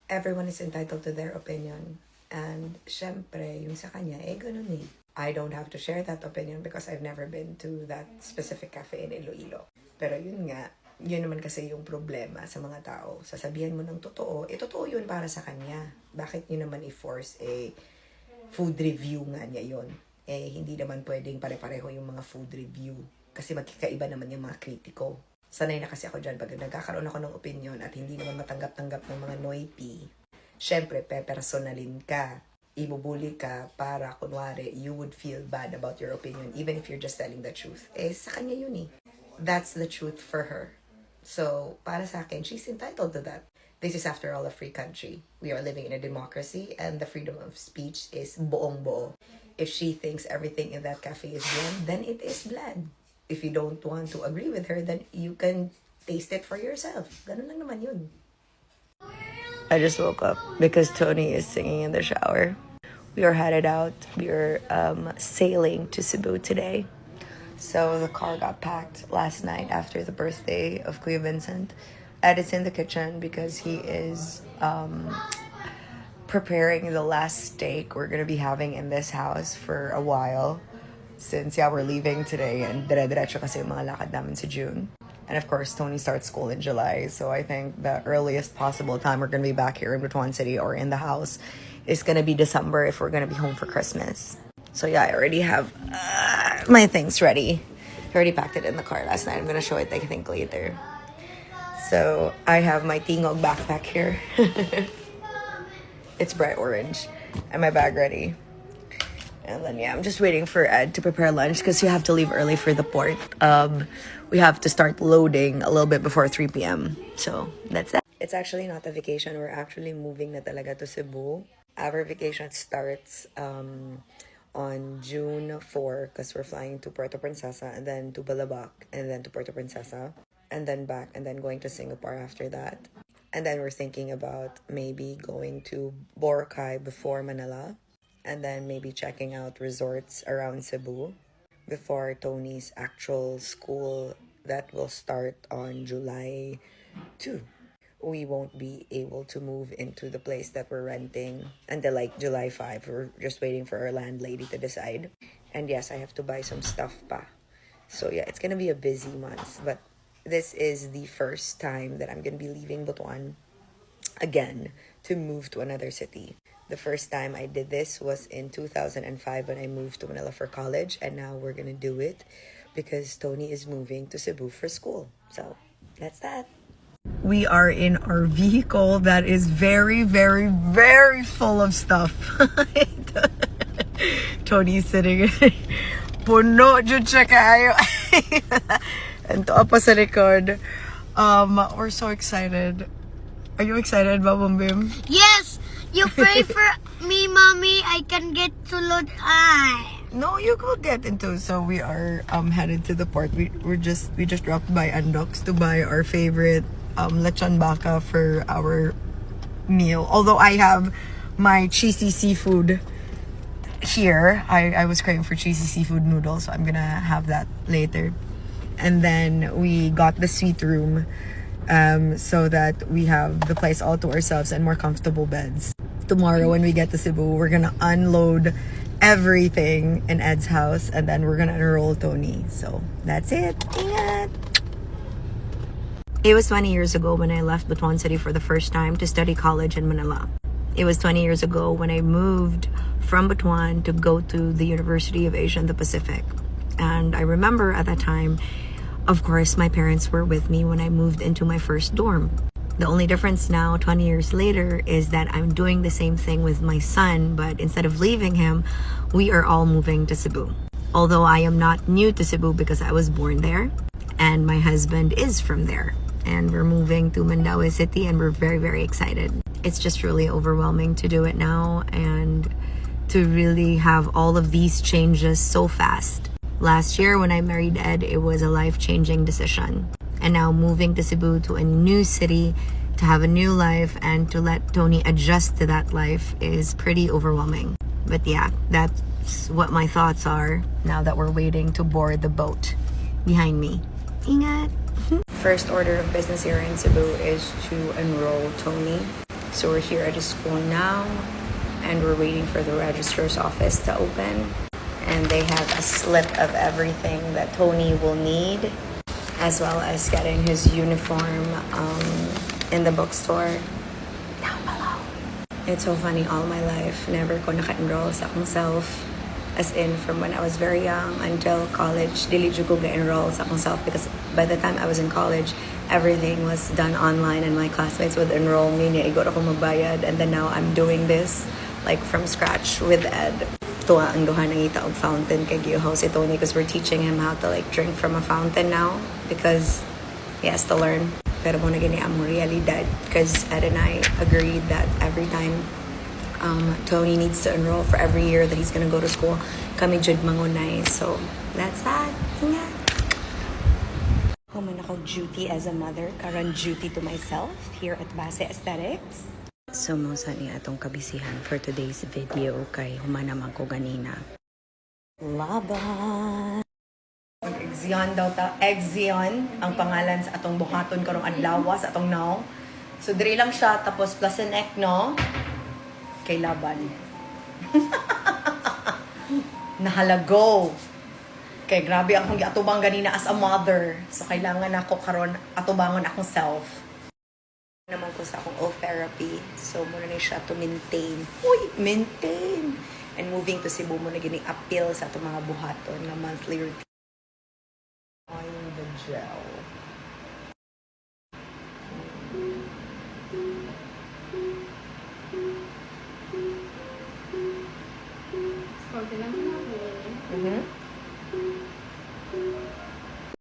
everyone is entitled to their opinion. And syempre, yung sa kanya, ganun eh. I don't have to share that opinion because I've never been to that specific cafe in Iloilo. Pero yun nga, yun naman kasi yung problema sa mga tao. Sasabihan mo ng totoo, totoo yun para sa kanya. Bakit nyo naman i-force food review nga niya yun? Hindi naman pwedeng pare-pareho yung mga food review. Kasi magkikaiba naman yung mga kritiko. Sanay na kasi ako dyan pag nagkakaroon ako ng opinion at hindi naman matanggap-tanggap ng mga noipi. Syempre, pepersonalin ka. Ibubuli ka para, kunwari, you would feel bad about your opinion even if you're just telling the truth. Sa kanya yun eh. That's the truth for her. So, para sa akin, she's entitled to that. This is after all a free country. We are living in a democracy and the freedom of speech is buong-buo. If she thinks everything in that cafe is bland, then it is bland. If you don't want to agree with her, then you can taste it for yourself. Ganun lang naman yun. I just woke up because Tony is singing in the shower. We are headed out. We are sailing to Cebu today. So the car got packed last night after the birthday of Kuya Vincent. Ed is in the kitchen because he is preparing the last steak we're gonna be having in this house for a while. Since we're leaving today and dire-diretso kasi yung mga lakad namin sa June. And of course, Tony starts school in July. So I think the earliest possible time we're gonna be back here in Butuan City or in the house is gonna be December if we're gonna be home for Christmas. So I already have my things ready. I already packed it in the car last night. I'm gonna show it, I think, later. So I have my tingog backpack here. It's bright orange. And my bag ready. And then I'm just waiting for Ed to prepare lunch because we have to leave early for the port. We have to start loading a little bit before 3 p.m. So that's that. It's actually not a vacation. We're actually moving na talaga to Cebu. Our vacation starts on June 4 because we're flying to Puerto Princesa and then to Balabac and then to Puerto Princesa and then back and then going to Singapore after that. And then we're thinking about maybe going to Boracay before Manila. And then maybe checking out resorts around Cebu before Tony's actual school that will start on July 2. We won't be able to move into the place that we're renting until July 5. We're just waiting for our landlady to decide. And yes, I have to buy some stuff pa. So it's gonna be a busy month. But this is the first time that I'm gonna be leaving Butuan again to move to another city. The first time I did this was in 2005 when I moved to Manila for college. And now we're going to do it because Tony is moving to Cebu for school. So that's that. We are in our vehicle that is very, very, very full of stuff. Tony's sitting puno jud siya kayo. And to pa sa record. We're so excited. Are you excited, Babong Bim? Yes! You pray for me, Mommy. I can get to load. No, you could get into. So we are headed to the port. We just dropped by Andox to buy our favorite lechon baka for our meal. Although I have my cheesy seafood here. I was craving for cheesy seafood noodles, so I'm gonna have that later. And then we got the suite room so that we have the place all to ourselves and more comfortable beds. Tomorrow when we get to Cebu, we're gonna unload everything in Ed's house and then we're gonna enroll Tony. So that's it. Ingat! It was 20 years ago when I left Butuan City for the first time to study college in Manila. It was 20 years ago when I moved from Butuan to go to the University of Asia and the Pacific. And I remember at that time, of course, my parents were with me when I moved into my first dorm. The only difference now, 20 years later, is that I'm doing the same thing with my son, but instead of leaving him, we are all moving to Cebu. Although I am not new to Cebu because I was born there, and my husband is from there. And we're moving to Mandaue City, and we're very, very excited. It's just really overwhelming to do it now, and to really have all of these changes so fast. Last year, when I married Ed, it was a life-changing decision. And now moving to Cebu, to a new city, to have a new life, and to let Tony adjust to that life is pretty overwhelming. But that's what my thoughts are now that we're waiting to board the boat behind me. Ingat! First order of business here in Cebu is to enroll Tony. So we're here at the school now, and we're waiting for the registrar's office to open. And they have a slip of everything that Tony will need, as well as getting his uniform in the bookstore down below. It's so funny, all my life, never ko naka-enroll sa akong self. As in, from when I was very young until college, dili jud ko ga-enroll sa akong self because by the time I was in college, everything was done online and my classmates would enroll me. Igo ako magbayad, and then now I'm doing this like from scratch with Ed. Tuwa ang duha nangita og fountain kay giho si Tony because we're teaching him how to like drink from a fountain now because he has to learn. Pero mo na gini ang realidad because Ed and I agreed that every time Tony needs to enroll for every year that he's gonna go to school, kami jud mangunay. So that's that. Yeah. Human ako duty as a mother, karon duty to myself here at Base Aesthetics. So, mosa ni atong kabisihan for today's video kay humanaman ko ganina. Laban! Mag-Exion daw ta. Exion ang pangalan sa atong buhaton karong adlaw sa atong now. So, dire lang siya tapos plus an ek, no? Kay Laban. Nahalago. Kay grabe akong giatubang ganina as a mother. So, kailangan ako karon atubangon akong self. Naman ko sa akong therapy. So, muna na siya to maintain. Uy! Maintain! And moving to Cebu, muna gining appeal sa itong mga buhaton na monthly routine. Applying the gel.